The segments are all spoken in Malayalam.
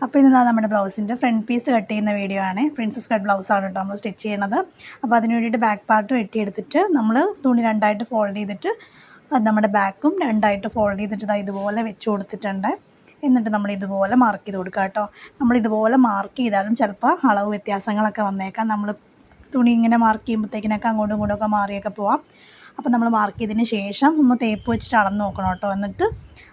അപ്പോൾ ഇന്ന് നമ്മുടെ ബ്ലൗസിൻ്റെ ഫ്രണ്ട് പീസ് കട്ട് ചെയ്യുന്ന വീഡിയോ ആണ്. പ്രിൻസസ് കട്ട് ബ്ലൗസാണ് കേട്ടോ നമ്മൾ സ്റ്റിച്ച് ചെയ്യണത്. അപ്പോൾ അതിന് വേണ്ടിയിട്ട് ബാക്ക് പാർട്ട് വെട്ടിയെടുത്തിട്ട് നമ്മൾ തുണി രണ്ടായിട്ട് ഫോൾഡ് ചെയ്തിട്ട് അത് നമ്മുടെ ബാക്കും രണ്ടായിട്ട് ഫോൾഡ് ചെയ്തിട്ട് ഇതുപോലെ വെച്ച് കൊടുത്തിട്ടുണ്ട്. എന്നിട്ട് നമ്മൾ ഇതുപോലെ മാർക്ക് ചെയ്ത് കൊടുക്കുക കേട്ടോ. നമ്മളിതുപോലെ മാർക്ക് ചെയ്താലും ചിലപ്പോൾ അളവ് വ്യത്യാസങ്ങളൊക്കെ വന്നേക്കാം. നമ്മൾ തുണി ഇങ്ങനെ മാർക്ക് ചെയ്യുമ്പോഴത്തേക്കിനൊക്കെ അങ്ങോട്ടും ഇങ്ങോട്ടുമൊക്കെ മാറിയൊക്കെ പോവാം. അപ്പോൾ നമ്മൾ മാർക്ക് ചെയ്തതിന് ശേഷം ഒന്ന് ടേപ്പ് വെച്ചിട്ട് അളന്ന് നോക്കണം കേട്ടോ. എന്നിട്ട്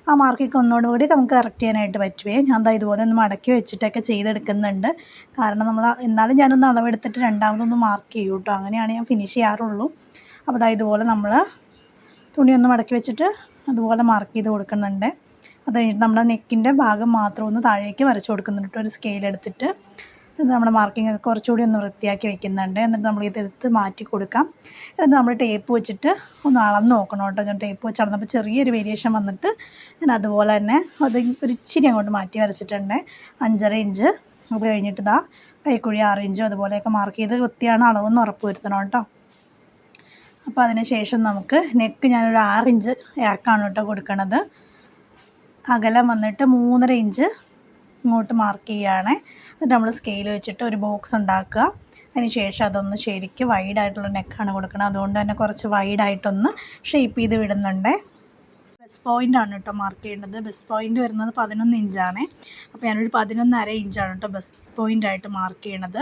ആ മാർക്കൊക്കെ ഒന്നുകൂടി നമുക്ക് കറക്റ്റ് ചെയ്യാനായിട്ട് പറ്റുമേ. ഞാൻ ഇതുപോലെ ഒന്ന് മടക്കി വെച്ചിട്ടൊക്കെ ചെയ്തെടുക്കുന്നുണ്ട്. കാരണം നമ്മൾ എന്നാലും ഞാനൊന്ന് അളവെടുത്തിട്ട് രണ്ടാമതൊന്ന് മാർക്ക് ചെയ്യും കേട്ടോ. അങ്ങനെയാണ് ഞാൻ ഫിനിഷ് ചെയ്യാറുള്ളൂ. അപ്പോൾ ഇതുപോലെ നമ്മൾ തുണി ഒന്ന് മടക്കി വെച്ചിട്ട് അതുപോലെ മാർക്ക് ചെയ്ത് കൊടുക്കുന്നുണ്ട്. അത് കഴിഞ്ഞിട്ട് നമ്മുടെ നെക്കിൻ്റെ ഭാഗം മാത്രം ഒന്ന് താഴേക്ക് വരച്ച് കൊടുക്കുന്നുണ്ട്. ഒരു സ്കെയിൽ എടുത്തിട്ട് നമ്മുടെ മാർക്കിംഗ് ഒക്കെ കുറച്ചുകൂടി ഒന്ന് വൃത്തിയാക്കി വെക്കുന്നുണ്ട്. എന്നിട്ട് നമ്മൾ ഇതെടുത്ത് മാറ്റി കൊടുക്കാം. എന്നിട്ട് നമ്മൾ ടേപ്പ് വെച്ചിട്ട് ഒന്ന് അളന്ന് നോക്കണം കേട്ടോ. ഞാൻ ടേപ്പ് വെച്ച് അളന്നപ്പോൾ ചെറിയൊരു വേരിയേഷൻ വന്നിട്ട് ഞാൻ അതുപോലെ തന്നെ അത് ഒരു ഇച്ചിരി അങ്ങോട്ട് മാറ്റി വരച്ചിട്ടുണ്ട്. 5.5 ഇഞ്ച്. അത് കഴിഞ്ഞിട്ട് കൈക്കുഴി 6 ഇഞ്ചും അതുപോലെയൊക്കെ മാർക്ക് ചെയ്ത് വൃത്തിയാണ് അളവെന്ന് ഉറപ്പ് വരുത്തണം കേട്ടോ. അപ്പോൾ അതിന് ശേഷം നമുക്ക് നെക്ക് ഞാനൊരു 6 ഇഞ്ച് ഇറക്കാണ് കേട്ടോ കൊടുക്കണത്. അകലം വന്നിട്ട് 3.5 ഇഞ്ച് ഇങ്ങോട്ട് മാർക്ക് ചെയ്യുകയാണ്. എന്നിട്ട് നമ്മൾ സ്കെയിൽ വെച്ചിട്ട് ഒരു ബോക്സ് ഉണ്ടാക്കുക. അതിന് ശേഷം അതൊന്ന് ശരിക്കും വൈഡായിട്ടുള്ള നെക്കാണ് കൊടുക്കണം. അതുകൊണ്ട് തന്നെ കുറച്ച് വൈഡായിട്ടൊന്ന് ഷേപ്പ് ചെയ്ത് വിടുന്നുണ്ട്. ബെസ്റ്റ് പോയിൻ്റാണ് കേട്ടോ മാർക്ക് ചെയ്യേണ്ടത്. ബെസ്റ്റ് പോയിൻ്റ് വരുന്നത് 11 ഇഞ്ചാണ്. അപ്പോൾ ഞാനൊരു 11.5 ഇഞ്ചാണ് കേട്ടോ ബെസ്റ്റ് പോയിൻ്റായിട്ട് മാർക്ക് ചെയ്യണത്.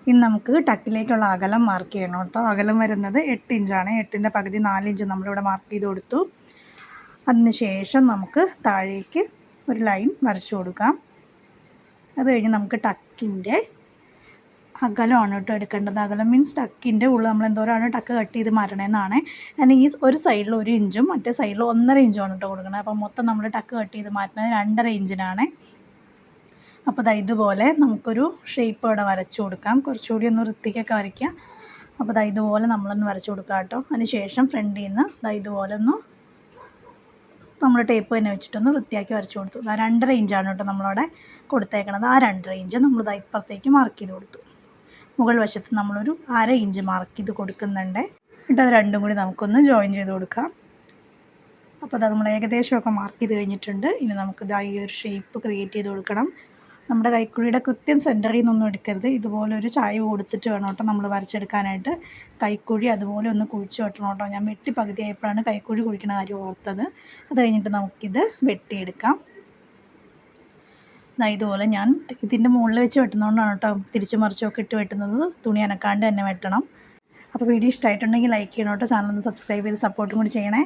ഇനി നമുക്ക് ടക്കിലേക്കുള്ള അകലം മാർക്ക് ചെയ്യണം കേട്ടോ. അകലം വരുന്നത് 8 ഇഞ്ചാണ്. 8ൻ്റെ പകുതി 4 ഇഞ്ച് നമ്മളിവിടെ മാർക്ക് ചെയ്ത് കൊടുത്തു. അതിന് ശേഷം നമുക്ക് താഴേക്ക് ഒരു ലൈൻ വരച്ചു കൊടുക്കാം. അത് കഴിഞ്ഞ് നമുക്ക് ടക്കിൻ്റെ അകലമാണ് കേട്ടോ എടുക്കേണ്ടത്. അകലം മീൻസ് ടക്കിൻ്റെ ഉള്ളിൽ നമ്മൾ എന്തോരമാണ് ടക്ക് കട്ട് ചെയ്ത് മാറ്റണമെന്നാണ്. ഞാൻ ഈ ഒരു സൈഡിൽ 1 ഇഞ്ചും മറ്റേ സൈഡിൽ 1.5 ഇഞ്ചുമാണ് കേട്ടോ കൊടുക്കുന്നത്. അപ്പോൾ മൊത്തം നമ്മൾ ടക്ക് കട്ട് ചെയ്ത് മാറ്റുന്നത് 2.5 ഇഞ്ചിനാണ്. അപ്പോൾ ഇതുപോലെ നമുക്കൊരു ഷേപ്പ് ഇവിടെ വരച്ചു കൊടുക്കാം. കുറച്ചുകൂടി ഒന്ന് വൃത്തിക്കൊക്കെ വരയ്ക്കുക. അപ്പോൾ ഇതുപോലെ നമ്മളൊന്ന് വരച്ചു കൊടുക്കാം കേട്ടോ. അതിന് ശേഷം ഫ്രണ്ടിൽ നിന്ന് ഇതുപോലെ ഒന്ന് നമ്മൾ ടേപ്പ് തന്നെ വെച്ചിട്ടൊന്ന് വൃത്തിയാക്കി വരച്ചു കൊടുത്തു. 2.5 ഇഞ്ചാണ് കേട്ടോ നമ്മളവിടെ കൊടുത്തേക്കണത്. ആ 2.5 ഇഞ്ച് നമ്മൾ ഇപ്പുറത്തേക്ക് മാർക്ക് ചെയ്ത് കൊടുത്തു. മുകൾ വശത്ത് നമ്മളൊരു 1/2 ഇഞ്ച് മാർക്ക് ചെയ്ത് കൊടുക്കുന്നുണ്ട്. എന്നിട്ട് അത് രണ്ടും കൂടി നമുക്കൊന്ന് ജോയിൻ ചെയ്ത് കൊടുക്കാം. അപ്പോൾ നമ്മൾ ഏകദേശമൊക്കെ മാർക്ക് ചെയ്ത് കഴിഞ്ഞിട്ടുണ്ട്. ഇനി നമുക്ക് ഈ ഒരു ഷേപ്പ് ക്രിയേറ്റ് ചെയ്ത് കൊടുക്കണം. നമ്മുടെ കൈക്കുഴിയുടെ കൃത്യം സെൻറ്ററിൽ നിന്നൊന്നും എടുക്കരുത്. ഇതുപോലെ ഒരു ചായ്വ് കൊടുത്തിട്ട് വേണം കേട്ടോ നമ്മൾ വരച്ചെടുക്കാനായിട്ട്. കൈക്കുഴി അതുപോലെ ഒന്ന് കുഴിച്ച് വെട്ടണം കേട്ടോ. ഞാൻ വെട്ടി പകുതിയായപ്പോഴാണ് കൈക്കുഴി കുഴിക്കുന്ന കാര്യം ഓർത്തത്. അത് കഴിഞ്ഞിട്ട് നമുക്കിത് വെട്ടിയെടുക്കാം. ഇതുപോലെ ഞാൻ ഇതിൻ്റെ മുകളിൽ വെച്ച് വെട്ടുന്നതുകൊണ്ടാണ് കേട്ടോ തിരിച്ചു മറിച്ചൊക്കെ ഇട്ട് വെട്ടുന്നത്. തുണി അനക്കാണ്ട് തന്നെ വെട്ടണം. അപ്പോൾ വീഡിയോ ഇഷ്ടമായിട്ടുണ്ടെങ്കിൽ ലൈക്ക് ചെയ്യണം കേട്ടോ. ചാനൽ ഒന്ന് സബ്സ്ക്രൈബ് ചെയ്ത് സപ്പോർട്ടും കൂടി ചെയ്യണേ.